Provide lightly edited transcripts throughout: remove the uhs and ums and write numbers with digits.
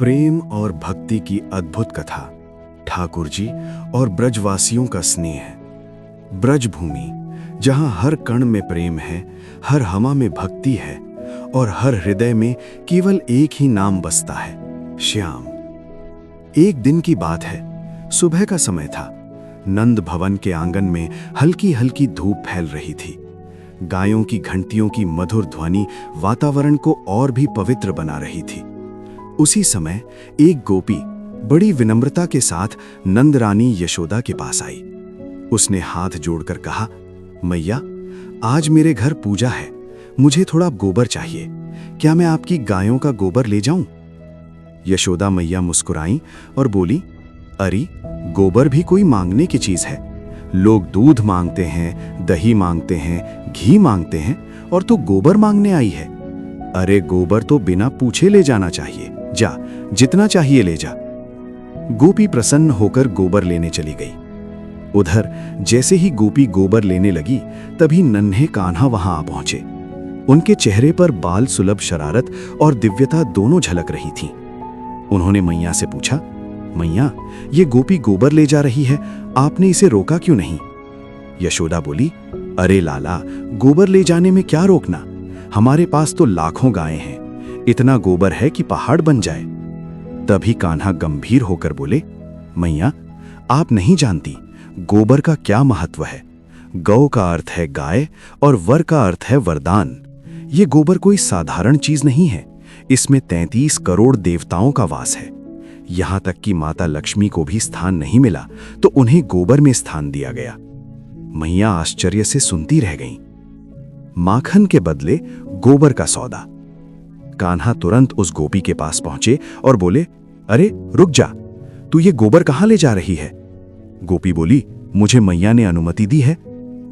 प्रेम और भक्ति की अद्भुत कथा। ठाकुर जी और ब्रजवासियों का स्नेह। ब्रज भूमि, जहां हर कण में प्रेम है, हर हवा में भक्ति है और हर हृदय में केवल एक ही नाम बसता है, श्याम। एक दिन की बात है, सुबह का समय था। नंद भवन के आंगन में हल्की हल्की धूप फैल रही थी। गायों की घंटियों की मधुर ध्वनि वातावरण को और भी पवित्र बना रही थी। उसी समय एक गोपी बड़ी विनम्रता के साथ नंद रानी यशोदा के पास आई। उसने हाथ जोड़कर कहा, मैया, आज मेरे घर पूजा है, मुझे थोड़ा गोबर चाहिए। क्या मैं आपकी गायों का गोबर ले जाऊं? यशोदा मैया मुस्कुराई और बोली, अरे, गोबर भी कोई मांगने की चीज है। लोग दूध मांगते हैं, दही मांगते हैं, घी मांगते हैं, और तू गोबर मांगने आई है। अरे, गोबर तो बिना पूछे ले जाना चाहिए। जा, जितना चाहिए ले जा। गोपी प्रसन्न होकर गोबर लेने चली गई। उधर जैसे ही गोपी गोबर लेने लगी, तभी नन्हे कान्हा वहां आ पहुंचे। उनके चेहरे पर बाल सुलभ शरारत और दिव्यता दोनों झलक रही थीं। उन्होंने मैया से पूछा, मैया, ये गोपी गोबर ले जा रही है, आपने इसे रोका क्यों नहीं? यशोदा बोली, अरे लाला, गोबर ले जाने में क्या रोकना? हमारे पास तो लाखों गायें हैं, इतना गोबर है कि पहाड़ बन जाए। तभी कान्हा गंभीर होकर बोले, मैया, आप नहीं जानती गोबर का क्या महत्व है। गौ का अर्थ है गाय और वर का अर्थ है वरदान। ये गोबर कोई साधारण चीज नहीं है, इसमें 33 करोड़ देवताओं का वास है। यहां तक कि माता लक्ष्मी को भी स्थान नहीं मिला तो उन्हें गोबर में स्थान दिया गया। मैया आश्चर्य से सुनती रह गईं। माखन के बदले गोबर का सौदा। कान्हा तुरंत उस गोपी के पास पहुंचे और बोले, अरे रुक जा, तू ये गोबर कहां ले जा रही है? गोपी बोली, मुझे मैया ने अनुमति दी है।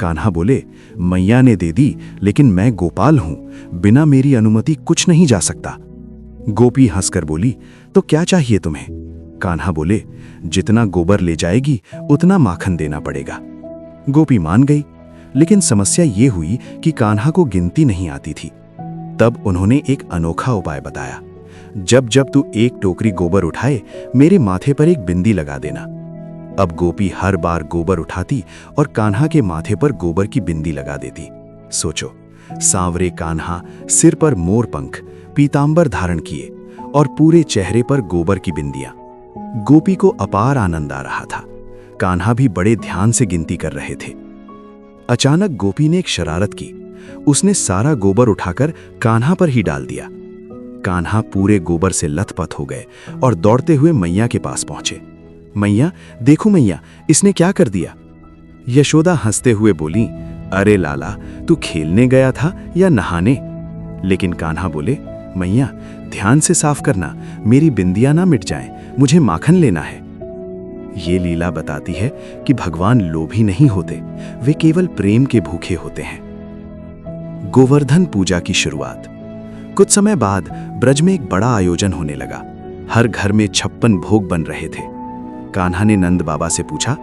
कान्हा बोले, मैया ने दे दी, लेकिन मैं गोपाल हूं, बिना मेरी अनुमति कुछ नहीं जा सकता। गोपी हंसकर बोली, तो क्या चाहिए तुम्हें? कान्हा बोले, जितना गोबर ले जाएगी उतना माखन देना पड़ेगा। गोपी मान गई, लेकिन समस्या ये हुई कि कान्हा को गिनती नहीं आती थी। तब उन्होंने एक अनोखा उपाय बताया, जब जब तू एक टोकरी गोबर उठाए, मेरे माथे पर एक बिंदी लगा देना। अब गोपी हर बार गोबर उठाती और कान्हा के माथे पर गोबर की बिंदी लगा देती। सोचो, सांवरे कान्हा सिर पर मोर पंख, पीतांबर धारण किए और पूरे चेहरे पर गोबर की बिंदियां। गोपी को अपार आनंद आ रहा था। कान्हा भी बड़े ध्यान से गिनती कर रहे थे। अचानक गोपी ने एक शरारत की। उसने सारा गोबर उठाकर कान्हा पर ही डाल दिया। कान्हा पूरे गोबर से लथपथ हो गए और दौड़ते हुए मैया के पास पहुंचे। मैया, देखो मैया, इसने क्या कर दिया? यशोदा हंसते हुए बोली, अरे लाला, तू खेलने गया था या नहाने? लेकिन कान्हा बोले, मैया, ध्यान से साफ करना, मेरी बिंदियां ना मिट जाएं, मुझे माखन लेना है। ये लीला बताती है कि भगवान लोभी नहीं होते, वे केवल प्रेम के भूखे होते हैं। गोवर्धन पूजा की शुरुआत। कुछ समय बाद ब्रज में एक बड़ा आयोजन होने लगा। हर घर में 56 भोग बन रहे थे। कान्हा ने नंद बाबा से पूछा,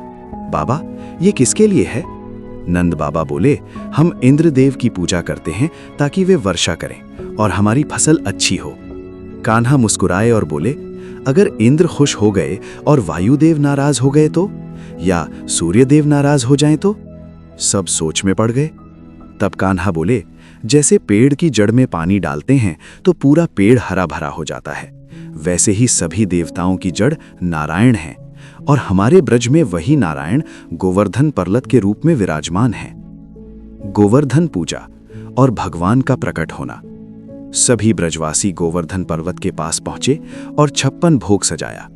बाबा, ये किसके लिए है? नंद बाबा बोले, हम इंद्रदेव की पूजा करते हैं ताकि वे वर्षा करें और हमारी फसल अच्छी हो। कान्हा मुस्कुराए और बोले, अगर इंद्र खुश हो गए और वायुदेव नाराज हो गए तो, या सूर्यदेव नाराज हो जाएं तो? सब सोच में पड़ गए। तब कान्हा बोले, जैसे पेड़ की जड़ में पानी डालते हैं तो पूरा पेड़ हरा भरा हो जाता है, वैसे ही सभी देवताओं की जड़ नारायण है और हमारे ब्रज में वही नारायण गोवर्धन पर्वत के रूप में विराजमान है। गोवर्धन पूजा और भगवान का प्रकट होना। सभी ब्रजवासी गोवर्धन पर्वत के पास पहुंचे और 56 भोग सजाया।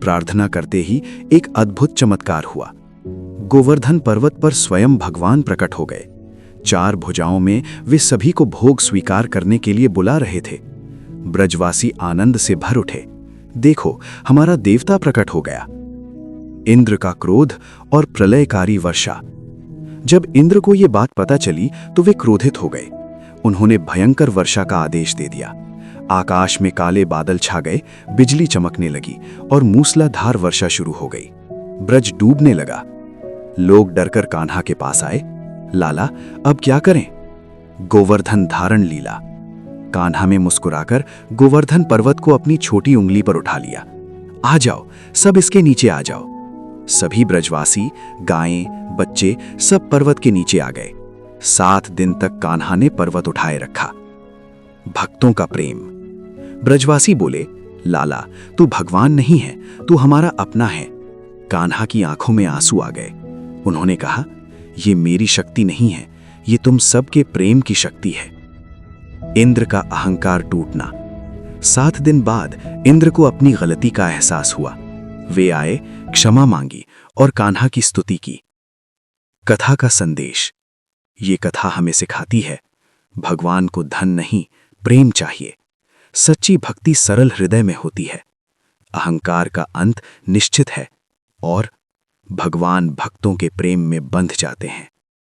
प्रार्थना करते ही एक अद्भुत चमत्कार हुआ। गोवर्धन पर्वत पर स्वयं भगवान प्रकट हो गए। 4 भुजाओं में वे सभी को भोग स्वीकार करने के लिए बुला रहे थे। ब्रजवासी आनंद से भर उठे, देखो, हमारा देवता प्रकट हो गया। इंद्र का क्रोध और प्रलयकारी वर्षा। जब इंद्र को यह बात पता चली तो वे क्रोधित हो गए। उन्होंने भयंकर वर्षा का आदेश दे दिया। आकाश में काले बादल छा गए, बिजली चमकने लगी और मूसलाधार वर्षा शुरू हो गई। ब्रज डूबने लगा। लोग डरकर कान्हा के पास आए, लाला, अब क्या करें? गोवर्धन धारण लीला। कान्हा में मुस्कुराकर गोवर्धन पर्वत को अपनी छोटी उंगली पर उठा लिया। आ जाओ, सब इसके नीचे आ जाओ। सभी ब्रजवासी, गायें, बच्चे सब पर्वत के नीचे आ गए। 7 दिन तक कान्हा ने पर्वत उठाए रखा। भक्तों का प्रेम। ब्रजवासी बोले, लाला तू भगवान नहीं है, तू हमारा अपना है। कान्हा की आंखों में आंसू आ गए। उन्होंने कहा, ये मेरी शक्ति नहीं है, ये तुम सबके प्रेम की शक्ति है। इंद्र का अहंकार टूटना। 7 दिन बाद इंद्र को अपनी गलती का एहसास हुआ। वे आए, क्षमा मांगी और कान्हा की स्तुति की। कथा का संदेश। ये कथा हमें सिखाती है, भगवान को धन नहीं, प्रेम चाहिए। सच्ची भक्ति सरल हृदय में होती है। अहंकार का अंत निश्चित है और भगवान भक्तों के प्रेम में बंध जाते हैं।